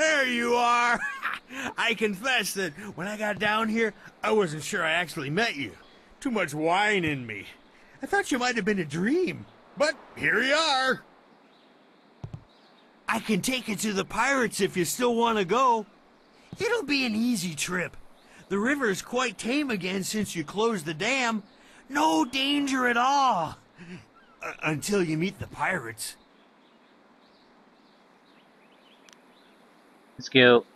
There you are! I confess that when I got down here, I wasn't sure I actually met you. Too much wine in me. I thought you might have been a dream. But here you are! I can take you to the pirates if you still want to go. It'll be an easy trip. The river's quite tame again since you closed the dam. No danger at all. Until you meet the pirates. Let's go.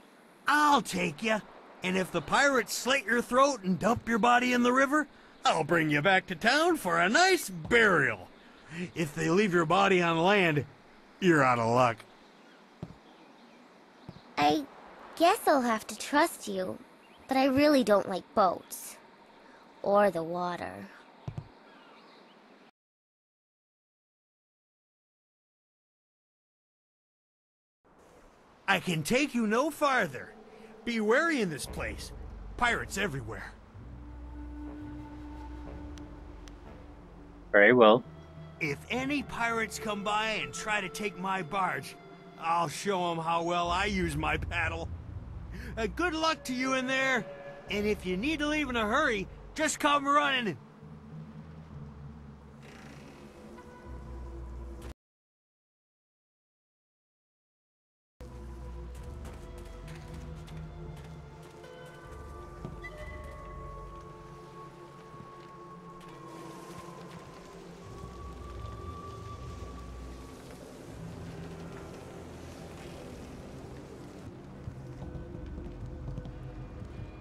I'll take you. And if the pirates slit your throat and dump your body in the river, I'll bring you back to town for a nice burial. If they leave your body on land, you're out of luck. I guess I'll have to trust you, but I really don't like boats. Or the water. I can take you no farther. Be wary in this place. Pirates everywhere. Very well. If any pirates come by and try to take my barge, I'll show them how well I use my paddle. Good luck to you in there. And if you need to leave in a hurry, just come running.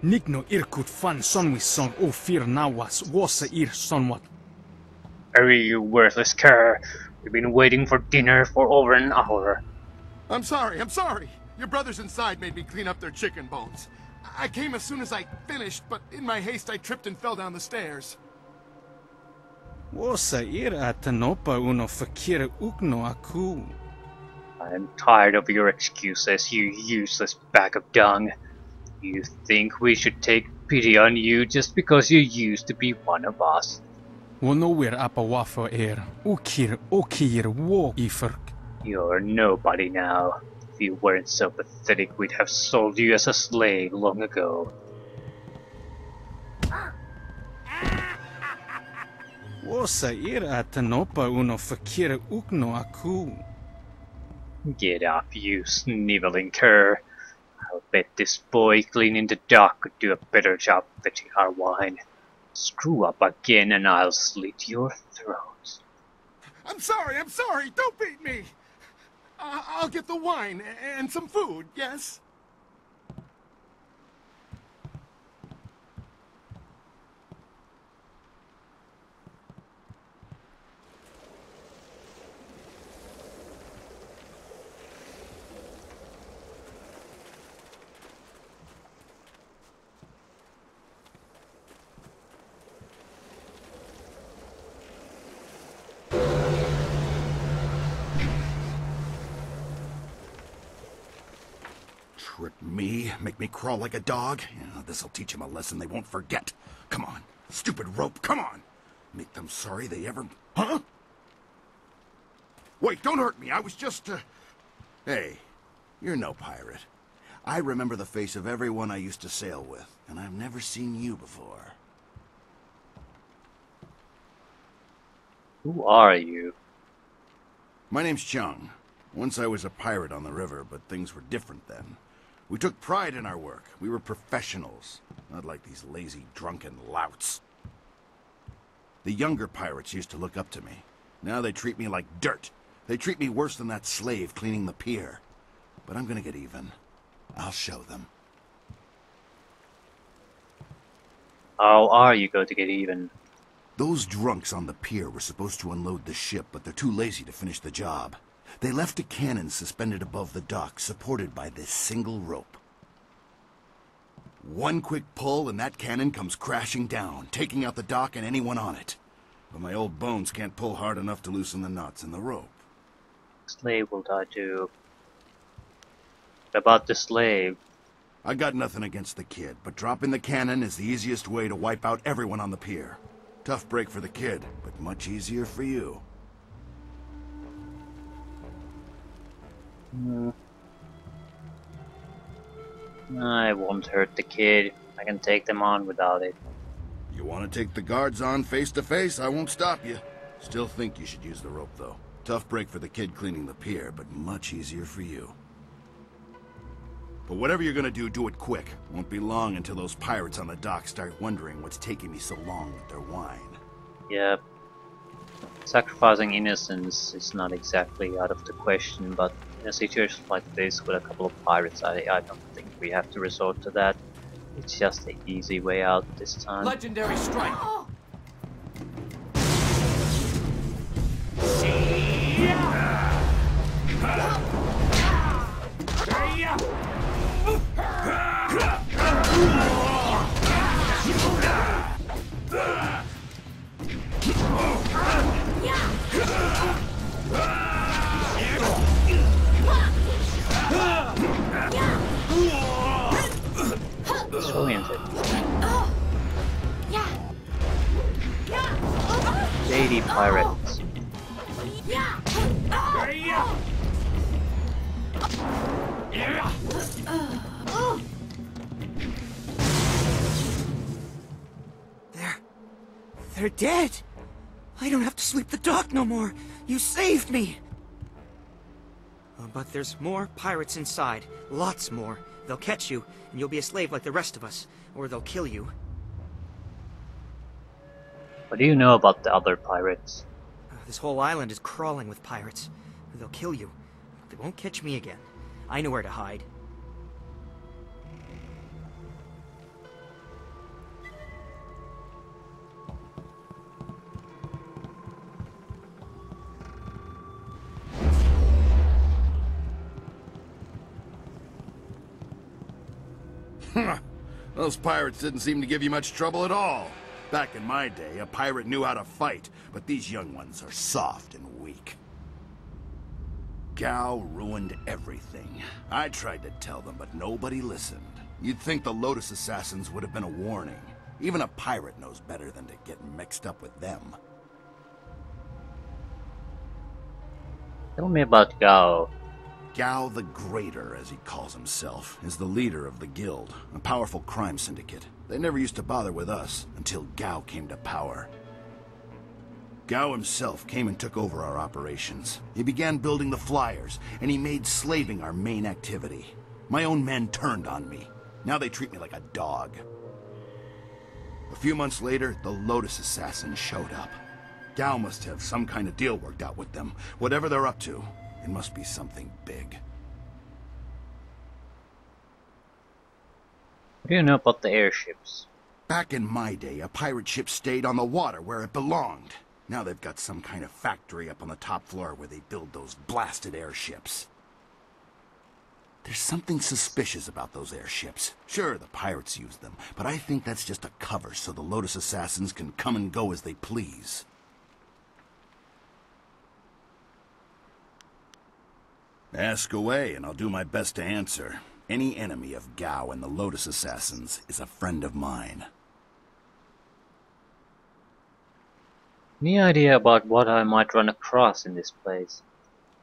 Nikno irkut fan sonwissong o fir nawas wasa ir sonwat. Hurry, you worthless cur. We've been waiting for dinner for over an hour. I'm sorry. Your brothers inside made me clean up their chicken bones. I came as soon as I finished, but in my haste I tripped and fell down the stairs. Wasa ir atanopa uno fakir ukno aku. I'm tired of your excuses, you useless bag of dung. You think we should take pity on you just because you used to be one of us? Wonowir apawafo er okir wo ifirk. You're nobody now. If you weren't so pathetic, we'd have sold you as a slave long ago. Wasa ir atanopa uno fakir ukno aku. Get up, you sniveling cur. I'll bet this boy cleaning the dock could do a better job fetching our wine. Screw up again and I'll slit your throat. I'm sorry. Don't beat me. I'll get the wine and some food, yes? Trip me? Make me crawl like a dog? Yeah, this'll teach them a lesson they won't forget. Come on. Stupid rope, come on. Make them sorry they ever... Huh? Wait, don't hurt me. I was just, Hey, you're no pirate. I remember the face of everyone I used to sail with, and I've never seen you before. Who are you? My name's Chung. Once I was a pirate on the river, but things were different then. We took pride in our work. We were professionals, not like these lazy, drunken louts. The younger pirates used to look up to me. Now they treat me like dirt. They treat me worse than that slave cleaning the pier. But I'm gonna get even. I'll show them. How are you going to get even? Those drunks on the pier were supposed to unload the ship, but they're too lazy to finish the job. They left a cannon suspended above the dock, supported by this single rope. One quick pull and that cannon comes crashing down, taking out the dock and anyone on it. But my old bones can't pull hard enough to loosen the knots in the rope. Slave will die too. What about the slave? I got nothing against the kid, but dropping the cannon is the easiest way to wipe out everyone on the pier. Tough break for the kid, but much easier for you. I won't hurt the kid. I can take them on without it. You want to take the guards on face to face? I won't stop you. Still think you should use the rope, though. Tough break for the kid cleaning the pier, but much easier for you. But whatever you're gonna do it quick. Won't be long until those pirates on the dock start wondering what's taking me so long with their wine. Yep. Sacrificing innocence is not exactly out of the question, but in a situation like this with a couple of pirates, I don't think we have to resort to that. It's just the easy way out this time. Legendary strike. Disoriented. Jade pirates. They're dead. I don't have to sweep the dock no more. You saved me. But there's more pirates inside. Lots more. They'll catch you, and you'll be a slave like the rest of us. Or they'll kill you. What do you know about the other pirates? This whole island is crawling with pirates. They'll kill you. They won't catch me again. I know where to hide. Those pirates didn't seem to give you much trouble at all. Back in my day, a pirate knew how to fight, but these young ones are soft and weak. Gao ruined everything. I tried to tell them, but nobody listened. You'd think the Lotus Assassins would have been a warning. Even a pirate knows better than to get mixed up with them. Tell me about Gao. Gao the Greater, as he calls himself, is the leader of the Guild, a powerful crime syndicate. They never used to bother with us until Gao came to power. Gao himself came and took over our operations. He began building the flyers, and he made slaving our main activity. My own men turned on me. Now they treat me like a dog. A few months later, the Lotus Assassins showed up. Gao must have some kind of deal worked out with them. Whatever they're up to, it must be something big. What do you know about the airships? Back in my day, a pirate ship stayed on the water where it belonged. Now they've got some kind of factory up on the top floor where they build those blasted airships. There's something suspicious about those airships. Sure, the pirates use them, but I think that's just a cover so the Lotus Assassins can come and go as they please. Ask away, and I'll do my best to answer. Any enemy of Gao and the Lotus Assassins is a friend of mine. Any idea about what I might run across in this place?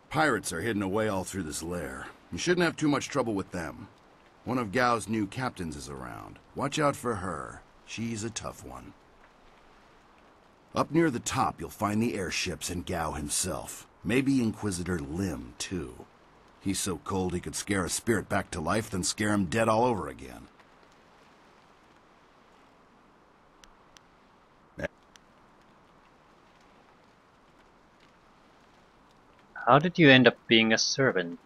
Pirates are hidden away all through this lair. You shouldn't have too much trouble with them. One of Gao's new captains is around. Watch out for her. She's a tough one. Up near the top, you'll find the airships and Gao himself. Maybe Inquisitor Lim, too. He's so cold he could scare a spirit back to life, then scare him dead all over again. How did you end up being a servant?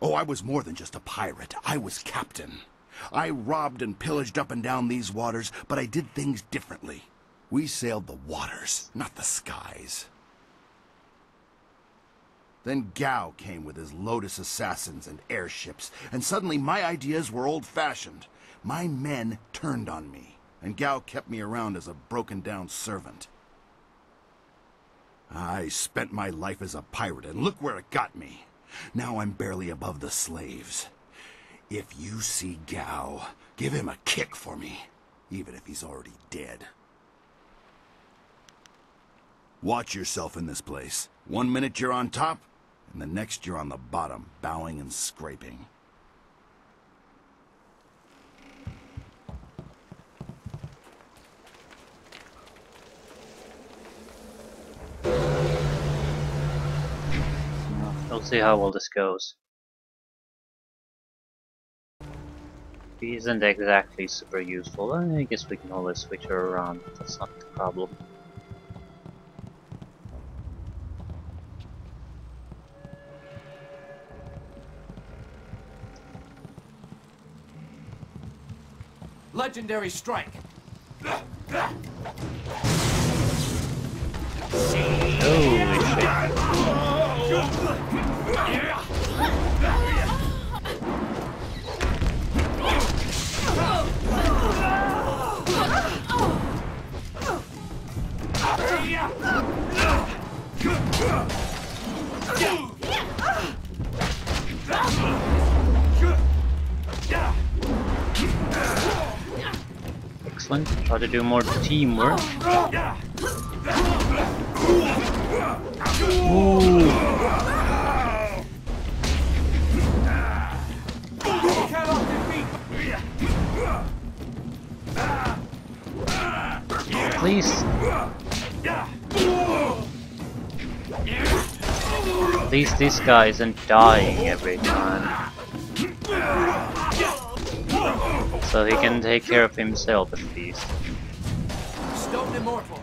Oh, I was more than just a pirate. I was captain. I robbed and pillaged up and down these waters, but I did things differently. We sailed the waters, not the skies. Then Gao came with his Lotus Assassins and airships, and suddenly my ideas were old-fashioned. My men turned on me, and Gao kept me around as a broken-down servant. I spent my life as a pirate, and look where it got me. Now I'm barely above the slaves. If you see Gao, give him a kick for me, even if he's already dead. Watch yourself in this place. 1 minute you're on top, and the next you're on the bottom, bowing and scraping. We'll see how well this goes. He isn't exactly super useful. I guess we can always switch her around. That's not the problem. Legendary strike. Holy shit. Excellent. Try to do more teamwork. Ooh. Please. At least this guy isn't dying every time. So he can take care of himself at least. Stone immortal.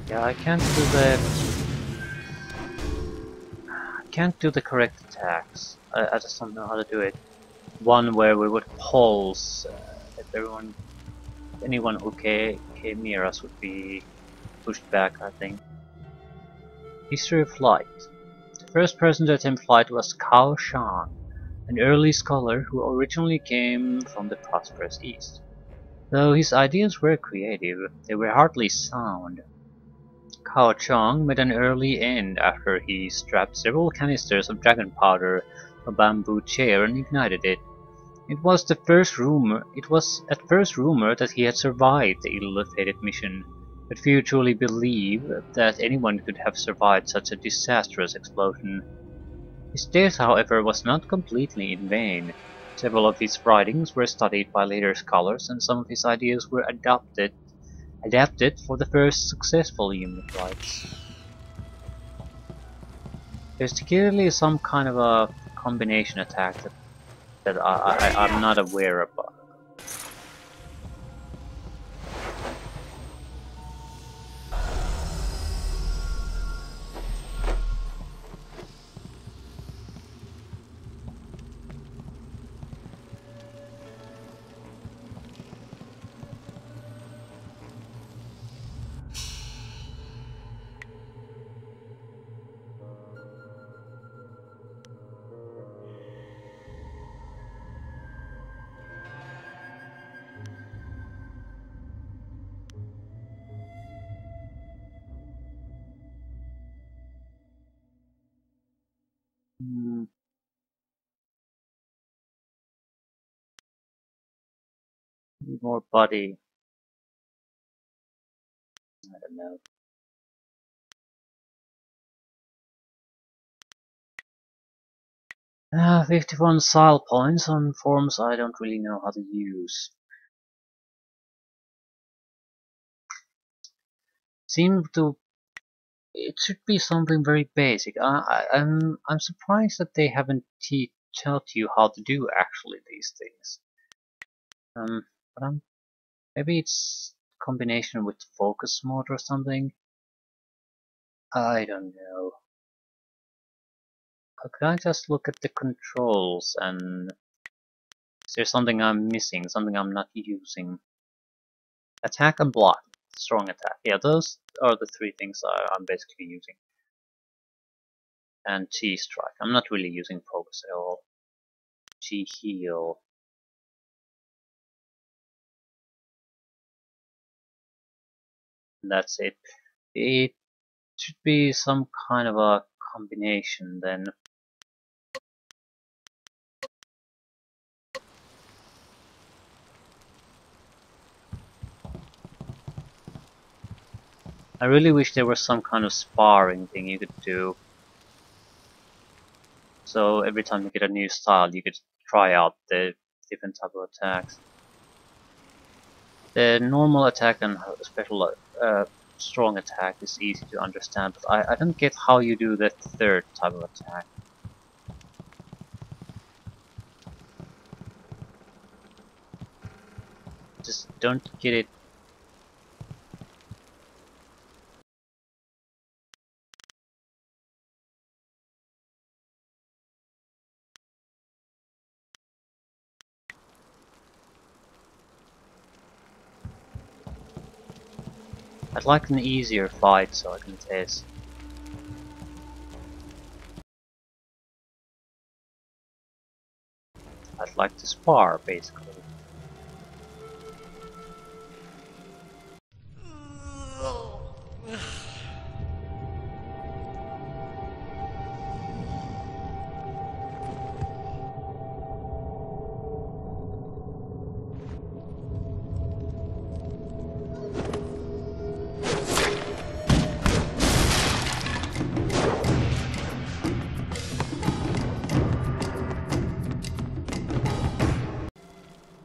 Yeah, I can't do the correct attacks. I just don't know how to do it. One where we would pulse if anyone who came near us would be pushed back, I think. History of flight. The first person to attempt flight was Cao Shan, an early scholar who originally came from the prosperous East. Though his ideas were creative, they were hardly sound. Cao Chong made an early end after he strapped several canisters of dragon powder to a bamboo chair and ignited it. It was at first rumored that he had survived the ill-fated mission, but few truly believed that anyone could have survived such a disastrous explosion. His death, however, was not completely in vain. Several of his writings were studied by later scholars, and some of his ideas were adapted for the first successful human flights. There's clearly some kind of a combination attack that I'm not aware about. Need more body. I don't know. 51 style points on forms I don't really know how to use. It should be something very basic. I'm surprised that they haven't taught you how to do actually these things. But maybe it's combination with focus mode or something. I don't know. Could I just look at the controls and is there something I'm missing, something I'm not using? Attack and block, strong attack. Yeah, those are the three things I'm basically using. And Chi strike. I'm not really using focus at all. Chi heal. And that's it. It should be some kind of a combination then. I really wish there was some kind of sparring thing you could do. So every time you get a new style, you could try out the different type of attacks. The normal attack and special strong attack is easy to understand, but I don't get how you do the third type of attack. Just don't get it. I'd like an easier fight so I can test. I'd like to spar, basically.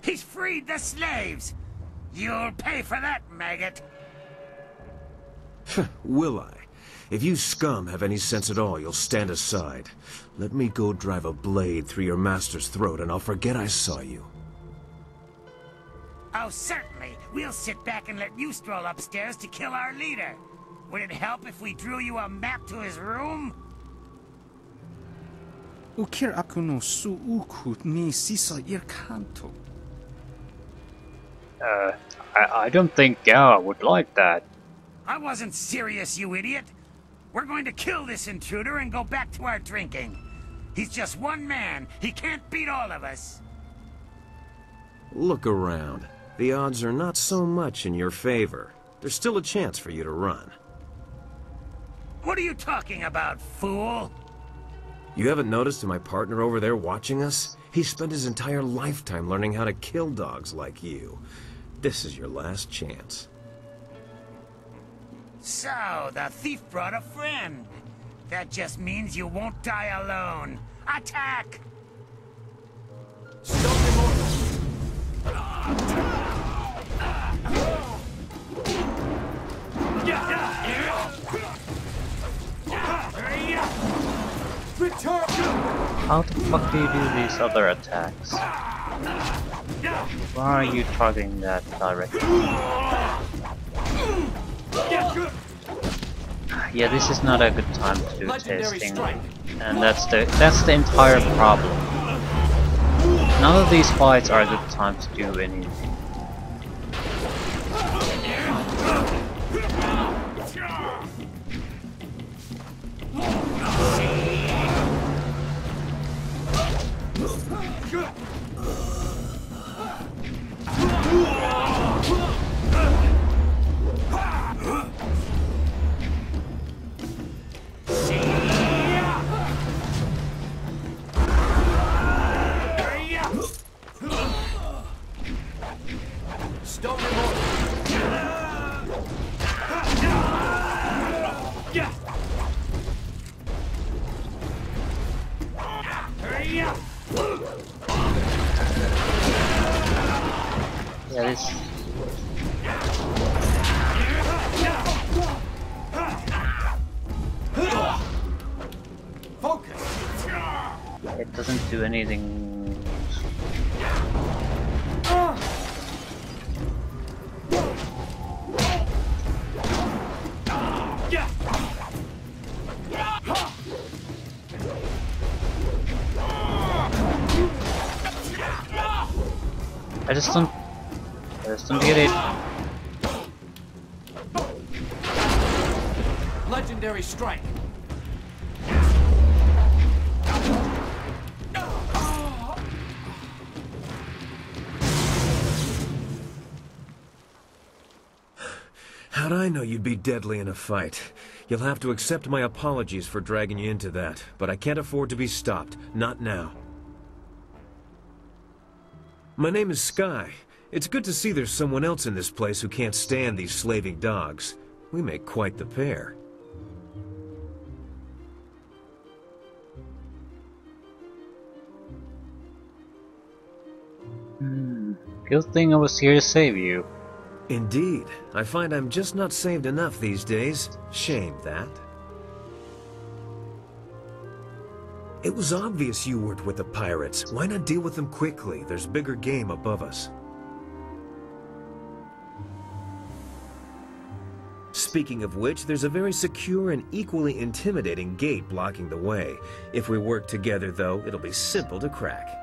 He's freed the slaves! You'll pay for that, maggot! Will I? If you scum have any sense at all, you'll stand aside. Let me go drive a blade through your master's throat and I'll forget I saw you. Oh, certainly. We'll sit back and let you stroll upstairs to kill our leader. Would it help if we drew you a map to his room? Ukir aku no suukut ni sisa irkanto. I don't think Gao would like that. I wasn't serious, you idiot. We're going to kill this intruder and go back to our drinking. He's just one man. He can't beat all of us. Look around. The odds are not so much in your favor. There's still a chance for you to run. What are you talking about, fool? You haven't noticed my partner over there watching us? He spent his entire lifetime learning how to kill dogs like you. This is your last chance. So, the thief brought a friend. That just means you won't die alone. Attack! Stone immortal. Return! How the fuck do you do these other attacks? Why are you targeting that directly? Yeah, this is not a good time to do Legendary testing, strike. and that's the entire problem. None of these fights are a good time to do anything. Stone immortal. Yeah, this. Focus. It doesn't do anything. I just don't get it. Legendary strike. How'd I know you'd be deadly in a fight? You'll have to accept my apologies for dragging you into that, but I can't afford to be stopped. Not now. My name is Sky. It's good to see there's someone else in this place who can't stand these slaving dogs. We make quite the pair. Good thing I was here to save you. Indeed. I find I'm just not saved enough these days. Shame that. It was obvious you weren't with the pirates. Why not deal with them quickly? There's bigger game above us. Speaking of which, there's a very secure and equally intimidating gate blocking the way. If we work together, though, it'll be simple to crack.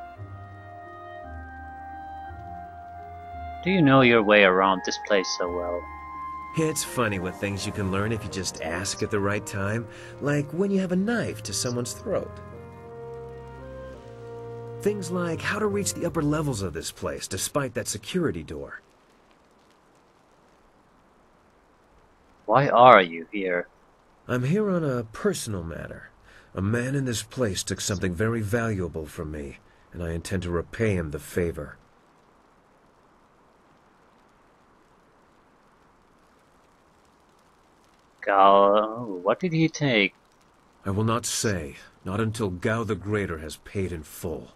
Do you know your way around this place so well? It's funny what things you can learn if you just ask at the right time, like when you have a knife to someone's throat. Things like how to reach the upper levels of this place despite that security door. Why are you here? I'm here on a personal matter. A man in this place took something very valuable from me, and I intend to repay him the favor. Gao, what did he take? I will not say, not until Gao the Greater has paid in full.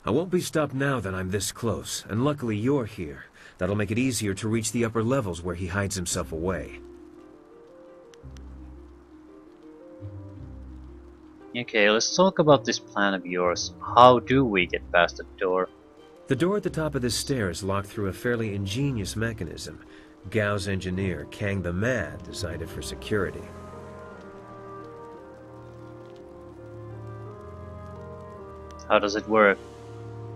I won't be stopped now that I'm this close, and luckily you're here. That'll make it easier to reach the upper levels where he hides himself away. Okay, let's talk about this plan of yours. How do we get past the door? The door at the top of this stair is locked through a fairly ingenious mechanism. Gao's engineer, Kang the Mad, designed it for security. How does it work?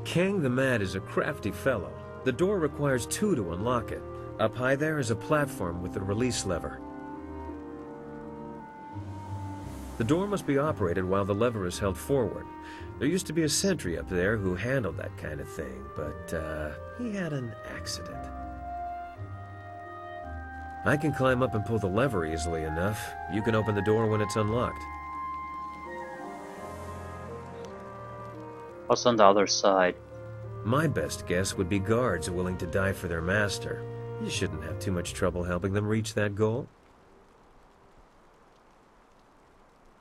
Kang the Mad is a crafty fellow. The door requires 2 to unlock it. Up high there is a platform with a release lever. The door must be operated while the lever is held forward. There used to be a sentry up there who handled that kind of thing, but he had an accident. I can climb up and pull the lever easily enough. You can open the door when it's unlocked. What's on the other side? My best guess would be guards willing to die for their master. You shouldn't have too much trouble helping them reach that goal.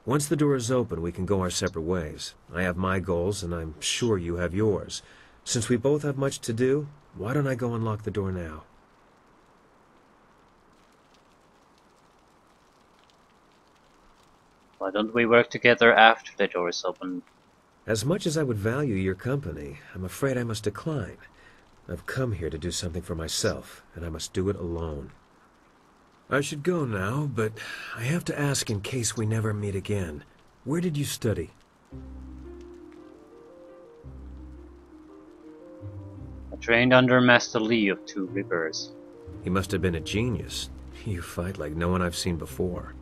Once the door is open, we can go our separate ways. I have my goals, and I'm sure you have yours. Since we both have much to do, why don't I go unlock the door now? Why don't we work together after the door is open? As much as I would value your company, I'm afraid I must decline. I've come here to do something for myself, and I must do it alone. I should go now, but I have to ask in case we never meet again. Where did you study? I trained under Master Lee of Two Rivers. He must have been a genius. You fight like no one I've seen before.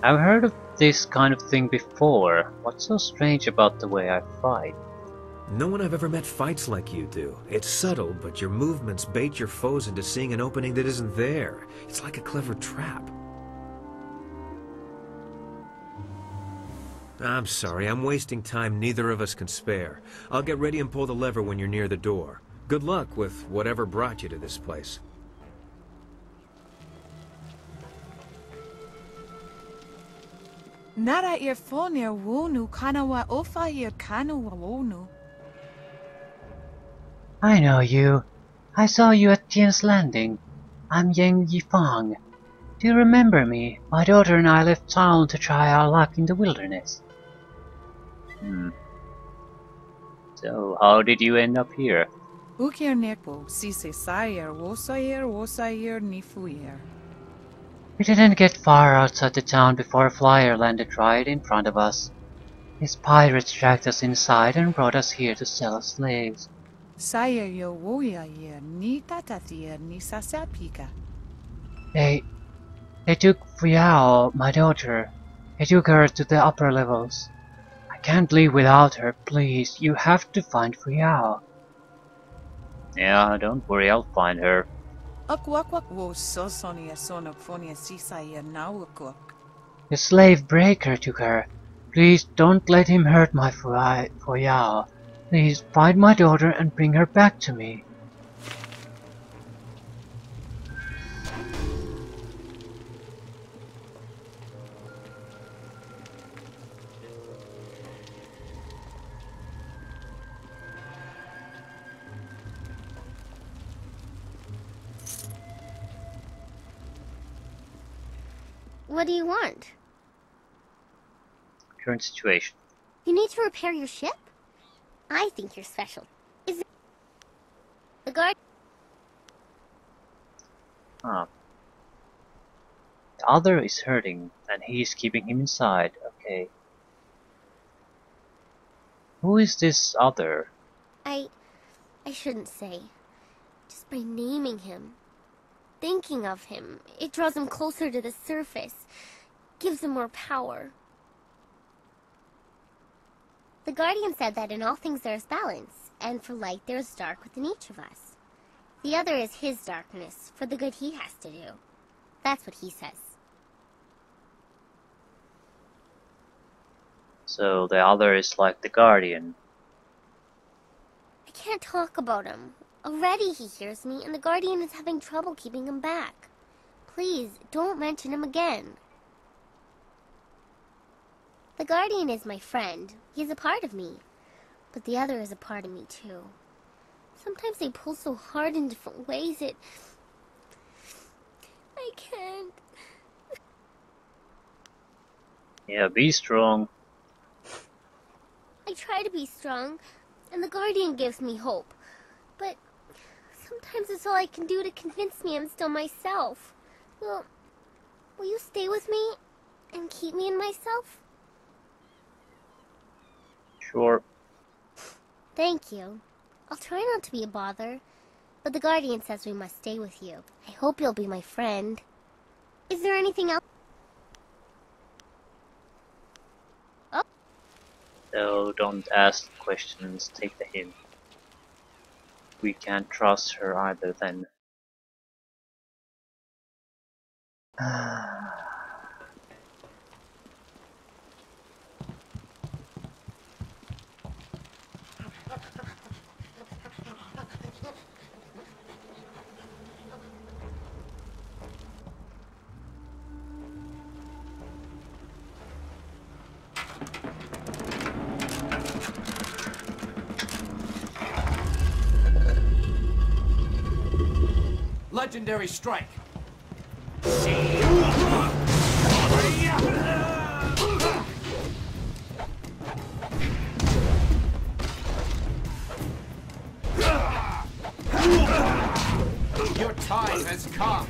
I've heard of this kind of thing before. What's so strange about the way I fight? No one I've ever met fights like you do. It's subtle, but your movements bait your foes into seeing an opening that isn't there. It's like a clever trap. I'm sorry, I'm wasting time neither of us can spare. I'll get ready and pull the lever when you're near the door. Good luck with whatever brought you to this place. Nara earphone wonu kanawa ofa here kanawa wonu. I know you. I saw you at Tian's Landing. I'm Yang Yifang. Do you remember me? My daughter and I left town to try our luck in the wilderness. So, how did you end up here? Ukir nepo si se sayer wosayer nifuyer. We didn't get far outside the town before a flyer landed right in front of us. These pirates dragged us inside and brought us here to sell as slaves. Sayer yo woya yer ni tatathir ni sasapika. They took Fuyao, my daughter. They took her to the upper levels. I can't leave without her, please. You have to find Fuyao. Yeah, don't worry, I'll find her. Akwakwak wo sosonia sonophonia sisayer nawakuk. The slave breaker took her. Please don't let him hurt my Fuyao. Please find my daughter and bring her back to me. What do you want? Current situation. You need to repair your ship? I think you're special. Is it... The guard... Ah. The other is hurting, and he's keeping him inside. Okay. Who is this other? I shouldn't say. Just by naming him, thinking of him, it draws him closer to the surface, gives him more power. The Guardian said that in all things there is balance, and for light there is dark within each of us. The other is his darkness, for the good he has to do. That's what he says. So the other is like the Guardian. I can't talk about him. Already he hears me, and the Guardian is having trouble keeping him back. Please, don't mention him again. The Guardian is my friend. He's a part of me. But the other is a part of me, too. Sometimes they pull so hard in different ways, I can't. Yeah, be strong. I try to be strong, and the Guardian gives me hope. But sometimes it's all I can do to convince me I'm still myself. Will you stay with me and keep me in myself? Sure. Thank you. I'll try not to be a bother, but the Guardian says we must stay with you. I hope you'll be my friend. Is there anything else? Oh. So don't ask questions, take the hint. We can't trust her either then. Legendary strike. Your time has come.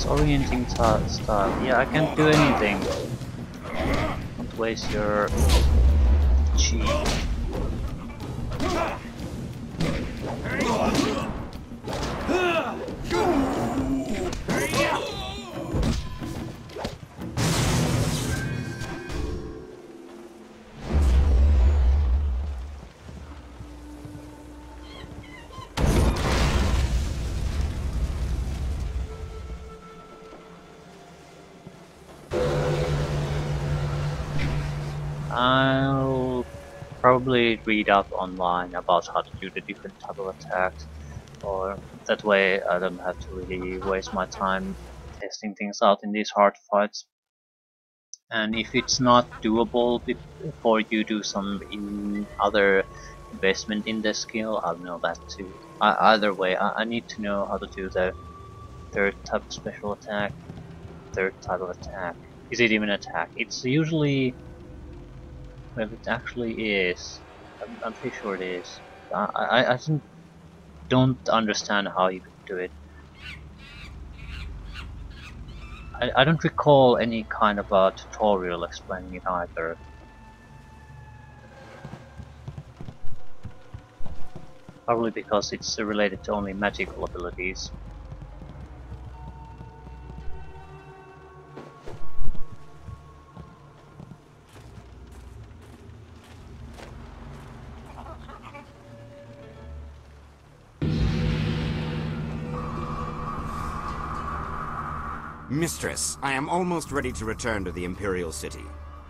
Orienting style. Yeah, I can't do anything. Don't waste your chi. I'll probably read up online about how to do the different type of attacks, or that way I don't have to really waste my time testing things out in these hard fights. And if it's not doable before you do some other investment in the skill, I'll know that too. Either way, I need to know how to do the third type of special attack, third type of attack. Is it even an attack? It's usually... If it actually is, I'm pretty sure it is. I don't understand how you could do it. I don't recall any kind of a tutorial explaining it either. Probably because it's related to only magical abilities. Mistress, I am almost ready to return to the Imperial City.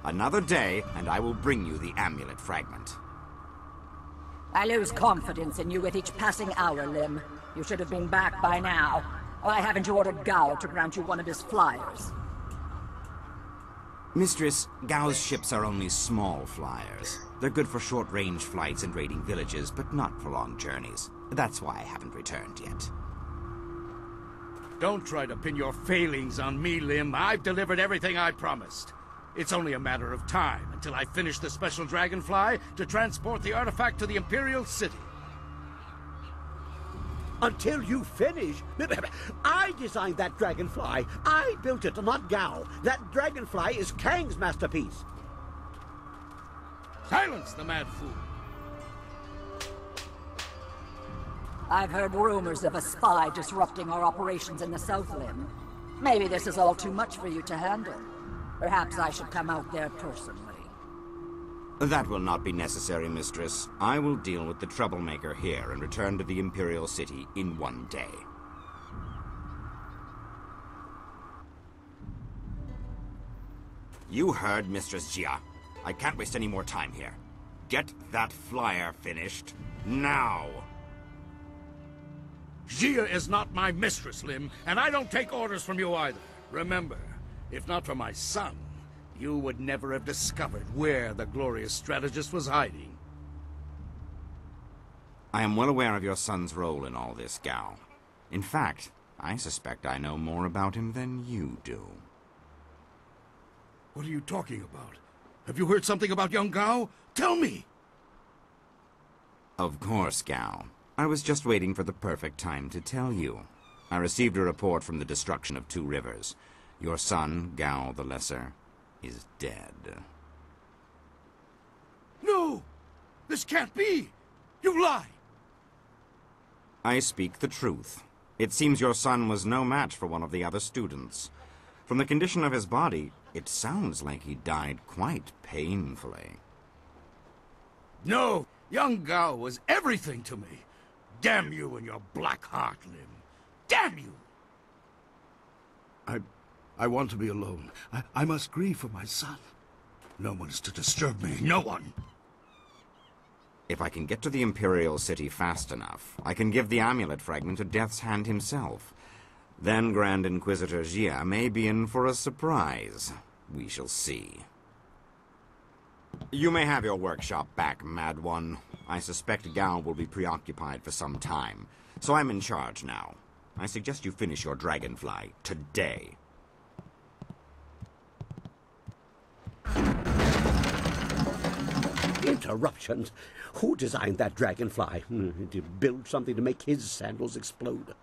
Another day, and I will bring you the amulet fragment. I lose confidence in you with each passing hour, Lim. You should have been back by now. Why haven't you ordered Gao to grant you one of his flyers? Mistress, Gao's ships are only small flyers. They're good for short-range flights and raiding villages, but not for long journeys. That's why I haven't returned yet. Don't try to pin your failings on me, Lim. I've delivered everything I promised. It's only a matter of time until I finish the special dragonfly to transport the artifact to the Imperial City. Until you finish. I designed that dragonfly. I built it, not Gao. That dragonfly is Kang's masterpiece. Silence the mad fool. I've heard rumors of a spy disrupting our operations in the South Lim. Maybe this is all too much for you to handle. Perhaps I should come out there personally. That will not be necessary, Mistress. I will deal with the troublemaker here and return to the Imperial City in one day. You heard Mistress Jia. I can't waste any more time here. Get that flyer finished now. Jia is not my mistress, Lim, and I don't take orders from you either. Remember, if not for my son, you would never have discovered where the glorious strategist was hiding. I am well aware of your son's role in all this, Gao. In fact, I suspect I know more about him than you do. What are you talking about? Have you heard something about young Gao? Tell me! Of course, Gao. I was just waiting for the perfect time to tell you. I received a report from the destruction of 2 rivers. Your son, Gao the Lesser, is dead. No! This can't be! You lie! I speak the truth. It seems your son was no match for one of the other students. From the condition of his body, it sounds like he died quite painfully. No! Young Gao was everything to me. Damn you and your black heart, Lim. Damn you! I want to be alone. I must grieve for my son. No one is to disturb me. No one! If I can get to the Imperial City fast enough, I can give the amulet fragment to Death's Hand himself. Then Grand Inquisitor Jia may be in for a surprise. We shall see. You may have your workshop back, Mad One. I suspect Gao will be preoccupied for some time, so I'm in charge now. I suggest you finish your dragonfly today. Interruptions? Who designed that dragonfly? Did he build something to make his sandals explode?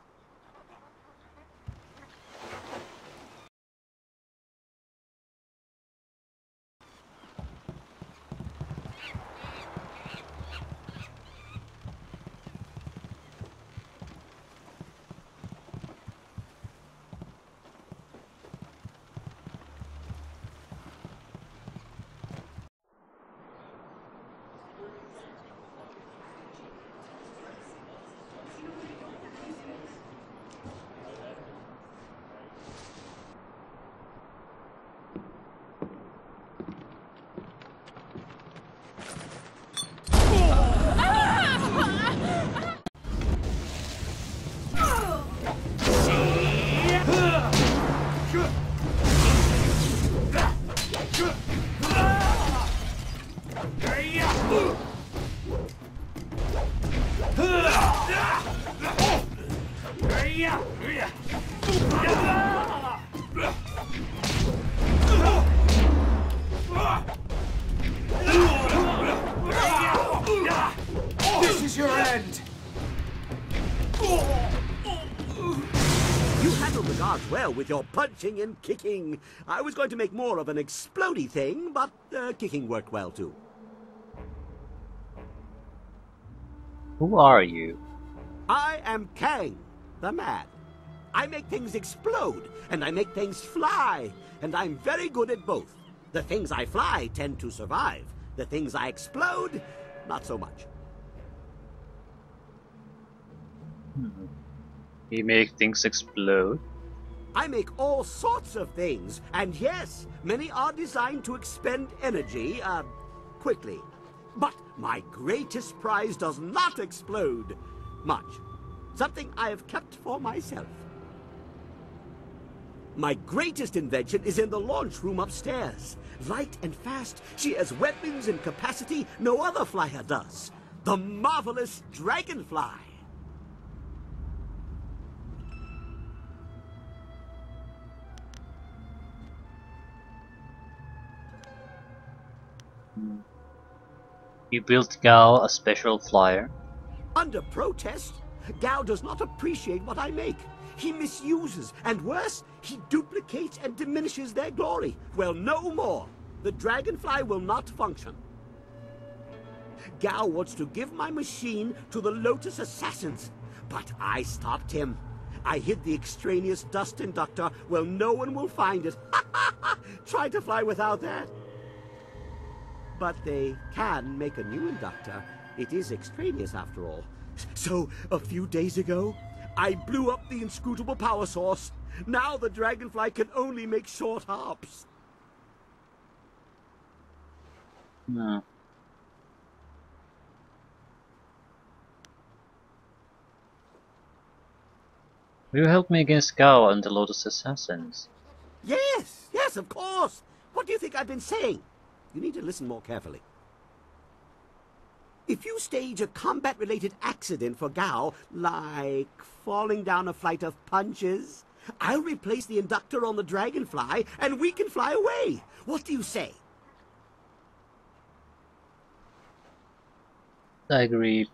This is your end! You handled the guards well with your punching and kicking. I was going to make more of an explodey thing, but kicking worked well too. Who are you? I am Kang, the Mad. I make things explode, and I make things fly, and I'm very good at both. The things I fly tend to survive. The things I explode, not so much. You make things explode? I make all sorts of things, and yes, many are designed to expend energy, quickly. But my greatest prize does not explode. Much. Something I have kept for myself. My greatest invention is in the launch room upstairs. Light and fast, she has weapons and capacity no other flyer does. The marvelous Dragonfly. You built Gao a special flyer. Under protest, Gao does not appreciate what I make. He misuses, and worse, he duplicates and diminishes their glory. Well, no more. The Dragonfly will not function. Gao wants to give my machine to the Lotus Assassins, but I stopped him. I hid the extraneous dust inductor. Well, no one will find it. Try to fly without that. But they can make a new inductor. It is extraneous after all. So, a few days ago, I blew up the inscrutable power source. Now the Dragonfly can only make short hops. No. Will you help me against Gao and the Lotus Assassins? Yes, yes, of course. What do you think I've been saying? You need to listen more carefully. If you stage a combat-related accident for Gao, like falling down a flight of punches, I'll replace the inductor on the Dragonfly, and we can fly away. What do you say? I agree.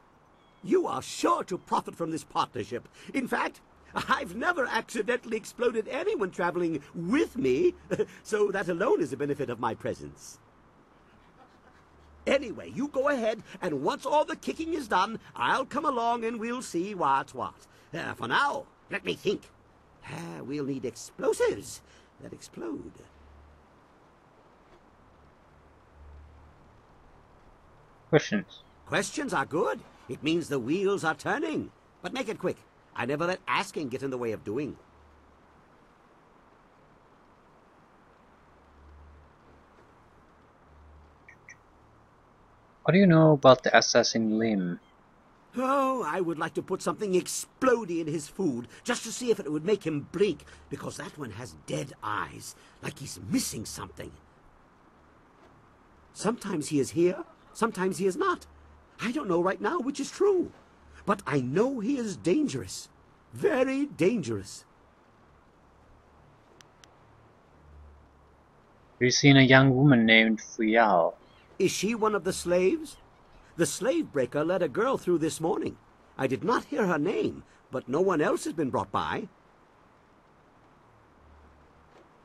You are sure to profit from this partnership. In fact, I've never accidentally exploded anyone traveling with me, so that alone is a benefit of my presence. Anyway, you go ahead, and once all the kicking is done, I'll come along and we'll see what's what. For now, let me think. We'll need explosives that explode. Questions? Questions are good. It means the wheels are turning. But make it quick. I never let asking get in the way of doing. What do you know about the assassin limb? Oh, I would like to put something explodey in his food, just to see if it would make him blink, because that one has dead eyes, like he's missing something. Sometimes he is here, sometimes he is not. I don't know right now which is true. But I know he is dangerous. Very dangerous. Have you seen a young woman named Fuyao? Is she one of the slaves? The slave breaker let a girl through this morning. I did not hear her name, but no one else has been brought by.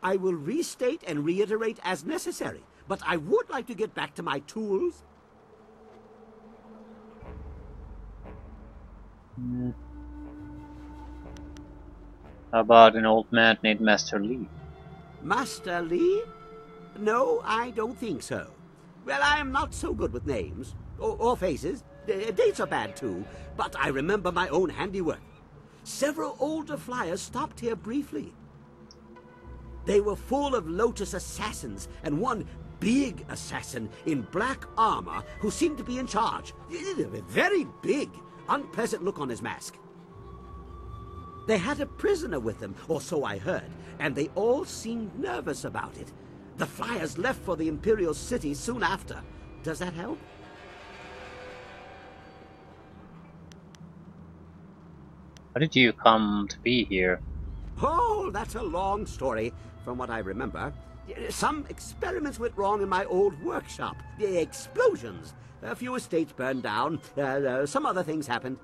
I will restate and reiterate as necessary, but I would like to get back to my tools. How about an old man named Master Li? Master Li? No, I don't think so. Well, I am not so good with names. Or faces. Dates are bad too, but I remember my own handiwork. Several older flyers stopped here briefly. They were full of Lotus assassins, and one big assassin in black armor who seemed to be in charge. Very big, unpleasant look on his mask. They had a prisoner with them, or so I heard, and they all seemed nervous about it. The flyers left for the Imperial City soon after. Does that help? How did you come to be here? Oh, that's a long story, from what I remember. Some experiments went wrong in my old workshop. Explosions. A few estates burned down. Some other things happened.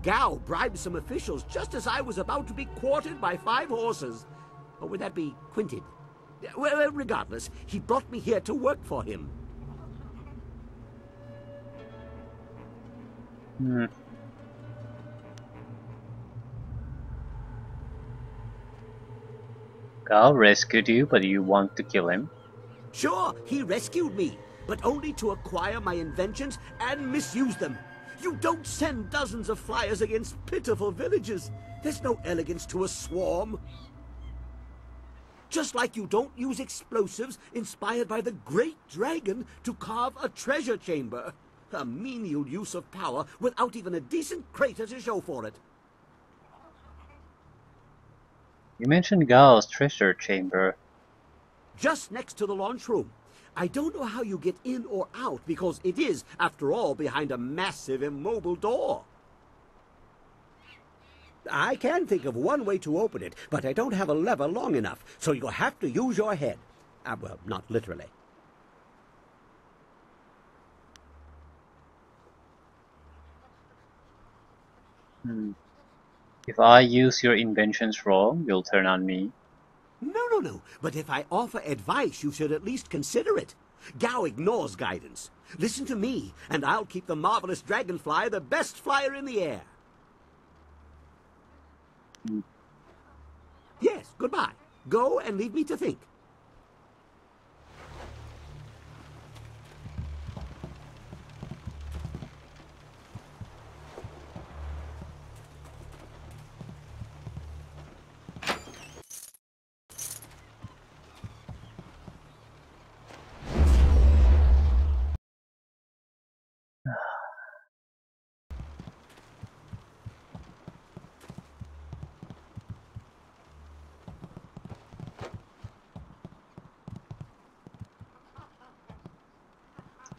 Gao bribed some officials just as I was about to be quartered by 5 horses. Or would that be quinted? Well, regardless, he brought me here to work for him. Gao rescued you, but you want to kill him? Sure, he rescued me, but only to acquire my inventions and misuse them. You don't send dozens of flyers against pitiful villages. There's no elegance to a swarm. Just like you don't use explosives inspired by the great dragon to carve a treasure chamber. A menial use of power without even a decent crater to show for it. You mentioned Gal's treasure chamber. Just next to the launch room. I don't know how you get in or out because it is, after all, behind a massive immobile door. I can think of one way to open it, but I don't have a lever long enough, so you'll have to use your head. Well, not literally. If I use your inventions wrong, you'll turn on me. No. But if I offer advice, you should at least consider it. Gao ignores guidance. Listen to me, and I'll keep the marvelous dragonfly the best flyer in the air. Yes, goodbye. Go and leave me to think.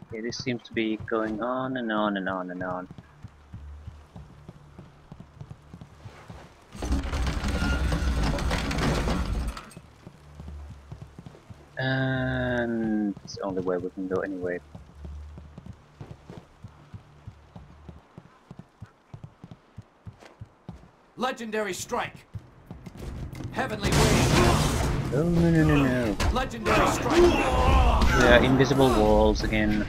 Okay, this seems to be going on and on and on and on. And it's the only way we can go anyway. Legendary strike. Heavenly wave. No. Legendary strike. There are invisible walls again.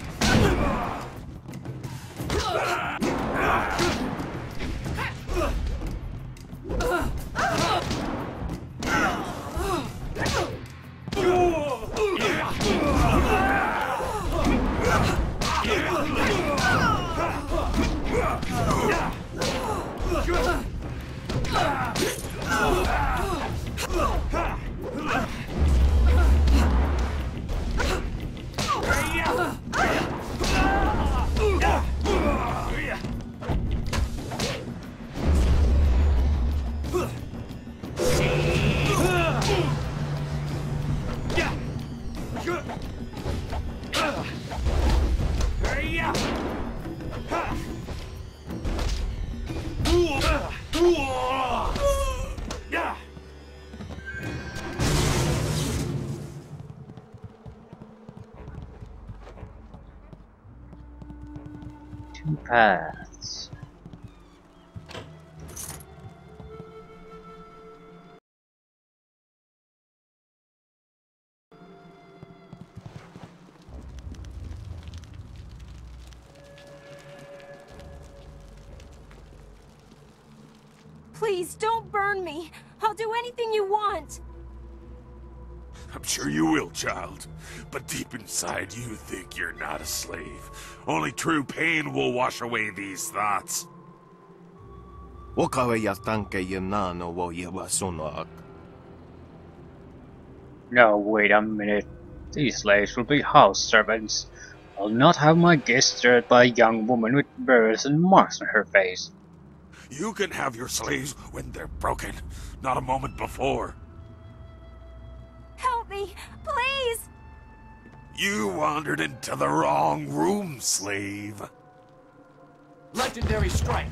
Two paths. Please, don't burn me. I'll do anything you want. I'm sure you will, child. But deep inside, you think you're not a slave. Only true pain will wash away these thoughts. No, wait a minute. These slaves will be house servants. I'll not have my guests stirred by a young woman with burrs and marks on her face. You can have your slaves when they're broken, not a moment before. Help me, please! You wandered into the wrong room, slave. Legendary strike.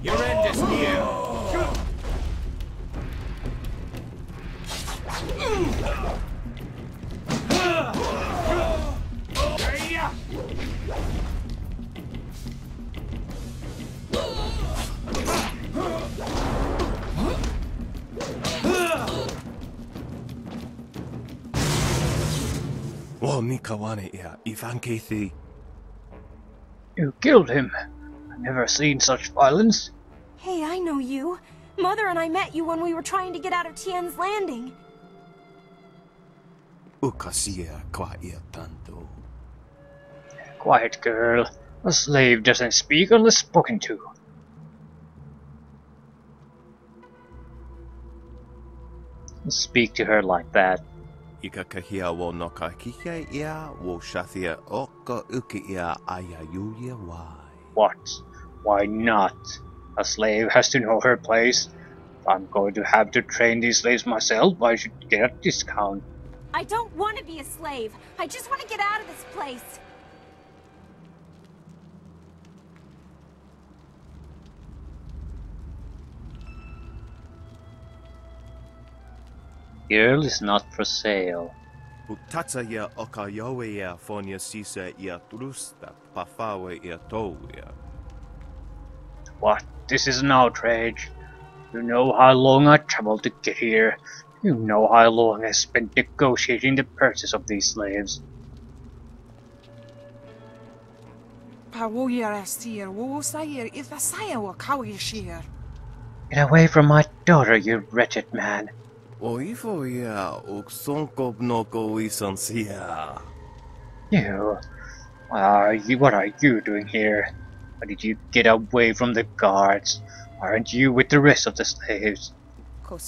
Your end is near. Well, Nikawane ia, Ivan Kethi. You killed him. I've never seen such violence. Hey, I know you. Mother and I met you when we were trying to get out of Tien's Landing. Quiet, girl. A slave doesn't speak unless spoken to. Speak to her like that. What? Why not? A slave has to know her place. If I'm going to have to train these slaves myself, I should get a discount. I don't want to be a slave. I just want to get out of this place. Girl is not for sale. What? This is an outrage. You know how long I traveled to get here. You know how long I spent negotiating the purchase of these slaves. Get away from my daughter, you wretched man. You, what are you doing here? Why did you get away from the guards? Aren't you with the rest of the slaves? The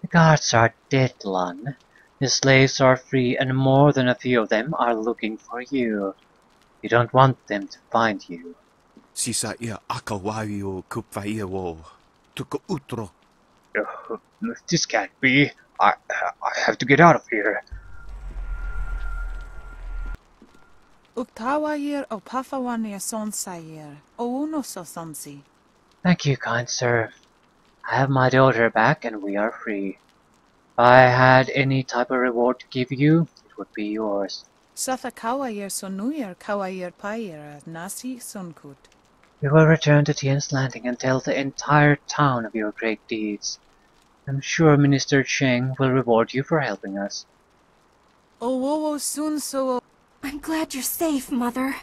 guards are dead, Lan. The slaves are free and more than a few of them are looking for you. You don't want them to find you. This can't be. I have to get out of here. Thank you, kind sir. I have my daughter back and we are free. If I had any type of reward to give you, it would be yours. We will return to Tien's Landing and tell the entire town of your great deeds. I'm sure Minister Cheng will reward you for helping us. I'm glad you're safe, Mother.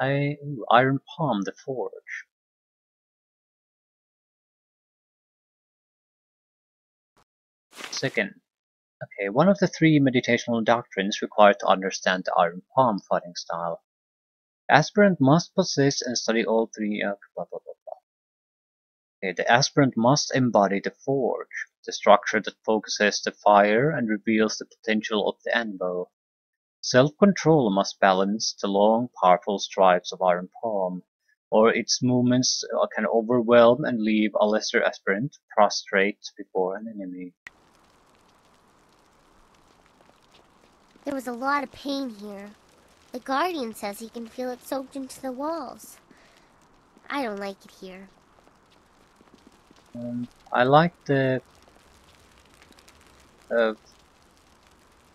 Iron Palm, the Forge. Second. Okay, one of the 3 meditational doctrines required to understand the Iron Palm fighting style. The aspirant must possess and study all 3 blah blah blah blah. Okay, the aspirant must embody the Forge, the structure that focuses the fire and reveals the potential of the anvil. Self-control must balance the long, powerful strikes of Iron Palm, or its movements can overwhelm and leave a lesser aspirant prostrate before an enemy. There was a lot of pain here. The Guardian says he can feel it soaked into the walls. I don't like it here. I like the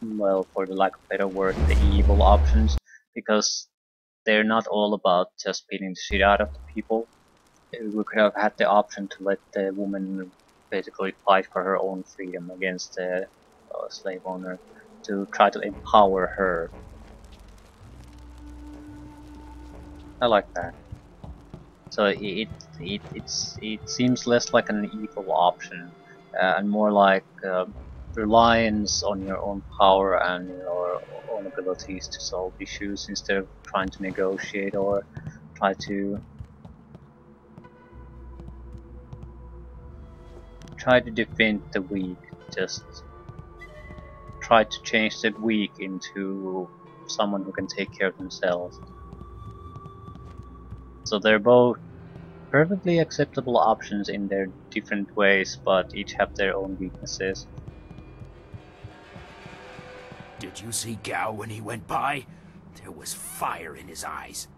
well, for the lack of a better word, the evil options, because they're not all about just beating the shit out of the people. We could have had the option to let the woman basically fight for her own freedom against the slave owner, to try to empower her. I like that. So it seems less like an evil option and more like reliance on your own power and your own abilities to solve issues instead of trying to negotiate or try to defend the weak. Just try to change the weak into someone who can take care of themselves. So they're both perfectly acceptable options in their different ways, but each have their own weaknesses. Did you see Gao when he went by? There was fire in his eyes.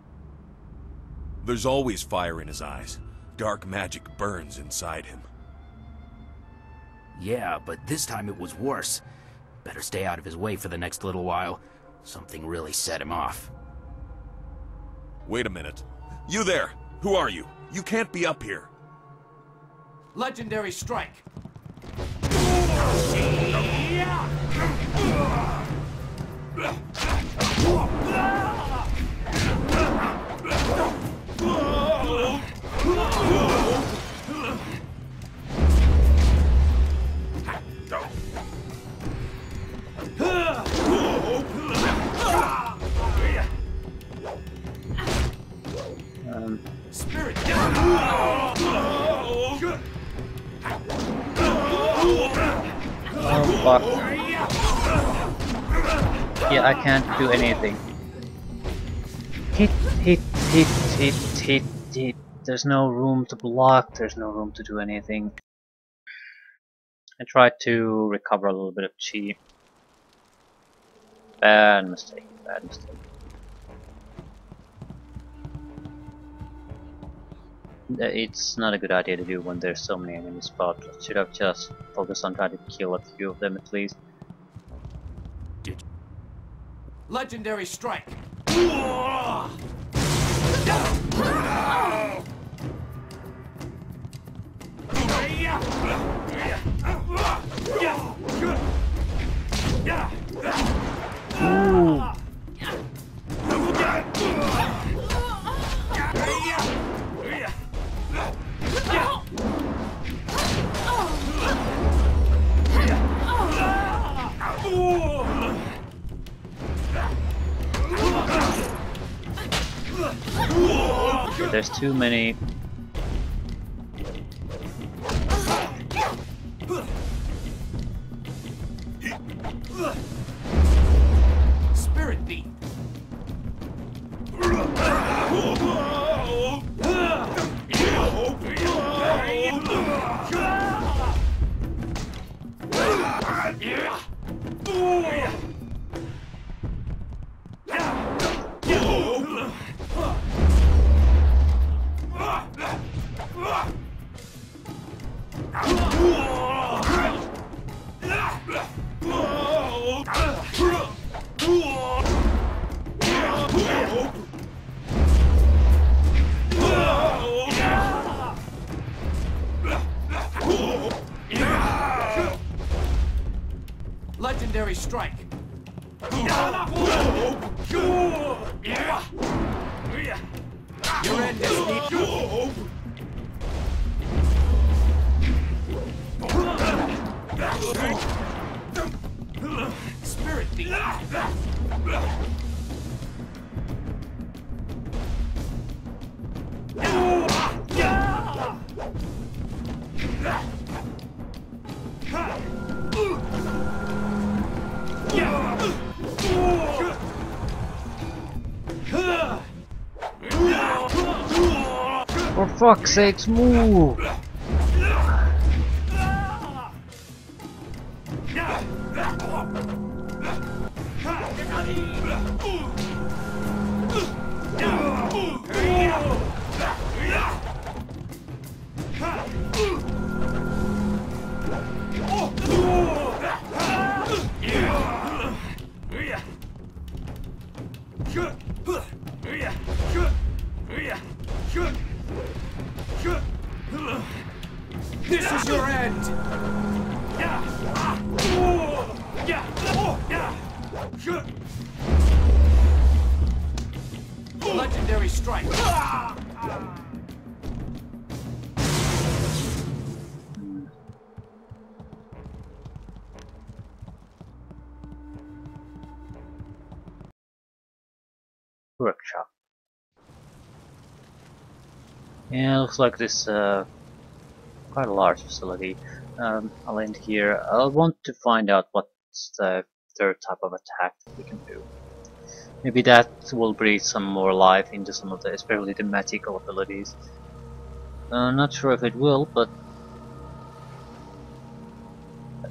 There's always fire in his eyes. Dark magic burns inside him. Yeah, but this time it was worse. Better stay out of his way for the next little while. Something really set him off. Wait a minute. You there! Who are you? You can't be up here. Legendary strike! Spirit. Oh fuck. Yeah, I can't do anything. Hit, hit, hit, hit, hit, hit. There's no room to block, there's no room to do anything. I tried to recover a little bit of chi. Bad mistake, bad mistake. It's not a good idea to do when there's so many enemies spot. Should have just focused on trying to kill a few of them at least. Legendary strike. Ooh. Okay, there's too many. Spirit beat. Legendary strike. Your end is near. Spirit beat. For fuck's sakes, move! This is your end. Legendary strike. Workshop. Yeah, looks like this quite a large facility. I'll end here. I'll want to find out what's the third type of attack that we can do. Maybe that will breathe some more life into some of the, especially the magical abilities. Not sure if it will, but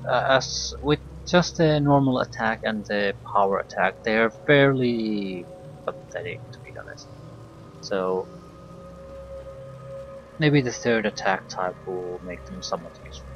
as with just the normal attack and the power attack, they are fairly pathetic, to be honest. So maybe the third attack type will make them somewhat useful.